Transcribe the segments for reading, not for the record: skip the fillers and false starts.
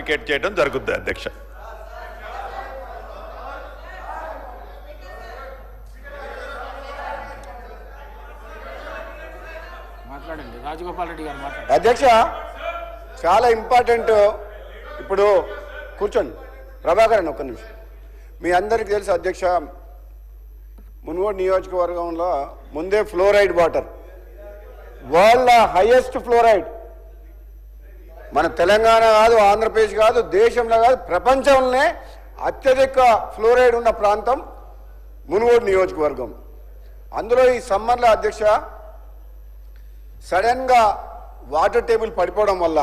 Communicate చేయడం జరుగుతుంది అధ్యక్ష. అధ్యక్ష చాలా ఇంపార్టెంట్. ఇప్పుడు కూర్చోండి ప్రభాకరన్ ఒక్క నిమిషం. మీ అందరికీ తెలుసు అధ్యక్ష, మునుగోడు నియోజకవర్గంలో ముందే fluoride water world highest fluoride మన తెలంగాణ కాదు, ఆంధ్రప్రదేశ్ కాదు, దేశంలో కాదు, ప్రపంచంలోనే అత్యధిక ఫ్లోరైడ్ ఉన్న ప్రాంతం మునుగోడు నియోజకవర్గం. అందులో ఈ సమ్మర్లో అధ్యక్ష సడన్గా వాటర్ టేబుల్ పడిపోవడం వల్ల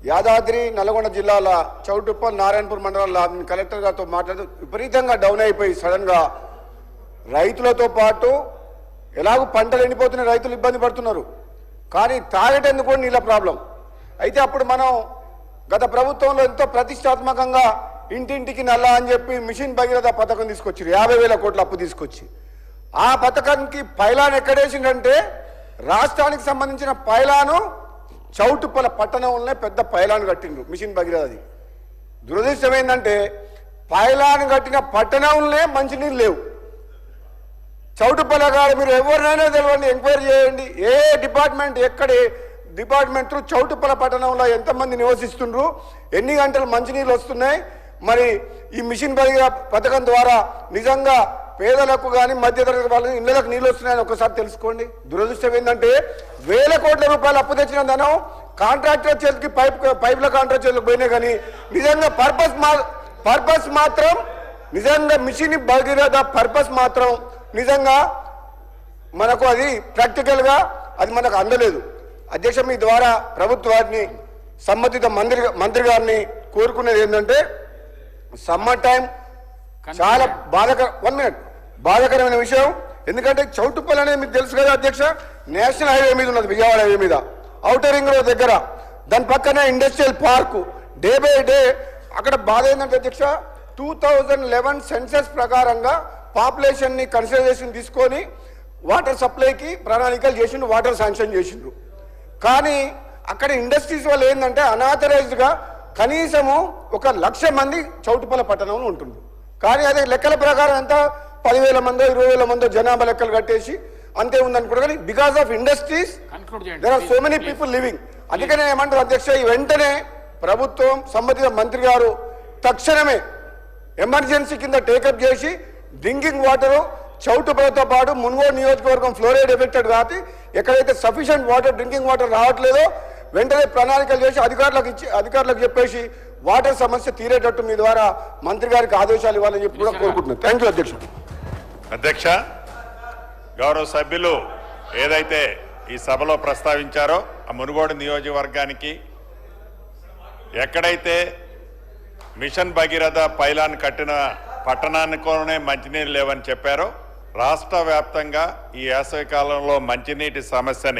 యాదాద్రి నల్గొండ జిల్లాల చౌటుప్పల్ నారాయణపూర్ మండలంలో కలెక్టర్ గారితో మాట్లాడుతూ విపరీతంగా డౌన్ అయిపోయి సడన్గా రైతులతో పాటు ఎలాగో పంటలు ఎండిపోతున్న రైతులు ఇబ్బంది పడుతున్నారు, కానీ తాగేటందుకు కూడా నీళ్ళ ప్రాబ్లం. అయితే అప్పుడు మనం గత ప్రభుత్వంలో ఎంతో ప్రతిష్టాత్మకంగా ఇంటింటికి నల్లా అని చెప్పి మిషన్ భగీరథ పథకం తీసుకొచ్చారు, 50,000 కోట్ల అప్పు తీసుకొచ్చి. ఆ పథకానికి పైలాన్ ఎక్కడేసిందంటే రాష్ట్రానికి సంబంధించిన పైలాను చౌటుప్పల పట్టణంలోనే పెద్ద పైలాన్ కట్టిండ్రు మిషన్ భగీరథది. దురదృష్టం ఏంటంటే పైలాన్ కట్టిన పట్టణంలోనే మంచినీళ్ళు లేవు. చౌటుప్పల గారు మీరు ఎవరినైనా తెలియండి, ఎంక్వైరీ చేయండి, ఏ డిపార్ట్మెంట్ ఎక్కడ డిపార్ట్మెంట్ చౌటుప్పల పట్టణంలో ఎంతమంది నివసిస్తుండ్రు, ఎన్ని గంటలు మంచినీళ్ళు వస్తున్నాయి, మరి ఈ మిషన్ భగీరథ పథకం ద్వారా నిజంగా పేదలకు కానీ మధ్యతరగతి వాళ్ళకి ఇళ్లకు నీళ్ళు వస్తున్నాయని ఒకసారి తెలుసుకోండి. దురదృష్టం ఏంటంటే 1,000 కోట్ల రూపాయలు అప్పు తెచ్చిన ధనం కాంట్రాక్టర్ చేతికి పైపుల కాంట్రాక్టర్ చేతికి పోయినాయి, కానీ నిజంగా పర్పస్ మాత్రం నిజంగా మిషన్ భగీరథ పర్పస్ మాత్రం నిజంగా మనకు అది ప్రాక్టికల్గా అది మనకు అందలేదు. అధ్యక్ష మీ ద్వారా ప్రభుత్వాన్ని సంబంధిత మంత్రి గారిని కోరుకునేది ఏంటంటే సమ్మర్ టైం చాలా బాధాకరమైన విషయం. ఎందుకంటే చౌటుప్పల్ అనేది మీకు తెలుసు కదా అధ్యక్ష, నేషనల్ హైవే మీద ఉన్నది, విజయవాడ హైవే మీద, ఔటర్ రింగ్ రోడ్ దగ్గర, దాని పక్కనే industrial park. Day by day అక్కడ బాధ ఏంటంటే అధ్యక్ష 2011 సెన్సస్ ప్రకారంగా పాపులేషన్ని కన్సిడరేషన్ తీసుకొని వాటర్ సప్లైకి ప్రణాళికలు చేసిండ్రు, వాటర్ శాంక్షన్ చేసిండ్రు. కానీ అక్కడ ఇండస్ట్రీస్ వల్ల ఏంటంటే అనాథరైజ్డ్గా కనీసము 1,00,000 మంది చౌటుప్పల పట్టణంలో ఉంటుండ్రు. కానీ అదే లెక్కల ప్రకారం ఎంత 10,000 మందో 20,000 మందో జనాభా లెక్కలు కట్టేసి అంతే ఉందనుకుంటారు. కానీ because of industries there are so many people living. అందుకనే ఏమంటారు అధ్యక్ష, ఈ వెంటనే ప్రభుత్వం సంబంధిత మంత్రి గారు తక్షణమే ఎమర్జెన్సీ కింద టేకప్ చేసి డ్రింకింగ్ వాటరు చౌటుప్పలతో పాటు మునుగోడు నియోజకవర్గం ఫ్లోరైడ్ ఎఫెక్టెడ్ కాబట్టి ఎక్కడైతే సఫిషియంట్ వాటర్ డ్రింకింగ్ వాటర్ రావట్లేదో వెంటనే ప్రణాళికలు చేసి అధికారులకు చెప్పేసి వాటర్ సమస్య తీరేటట్టు మీ ద్వారా మంత్రి గారికి ఆదేశాలు ఇవ్వాలని చెప్పి కూడా కోరుకుంటున్నాను. థ్యాంక్ యూ అధ్యక్ష. అధ్యక్ష, గౌరవ సభ్యులు ఏదైతే ఈ సభలో ప్రస్తావించారో ఆ మునుగోడు నియోజకవర్గానికి ఎక్కడైతే మిషన్ భగీరథ పైలాన్ కట్టిన పట్టణానికోనే మంచినీరు లేవని చెప్పారో రాష్ట్ర వ్యాప్తంగా ఈ వేసవి కాలంలో మంచినీటి సమస్యని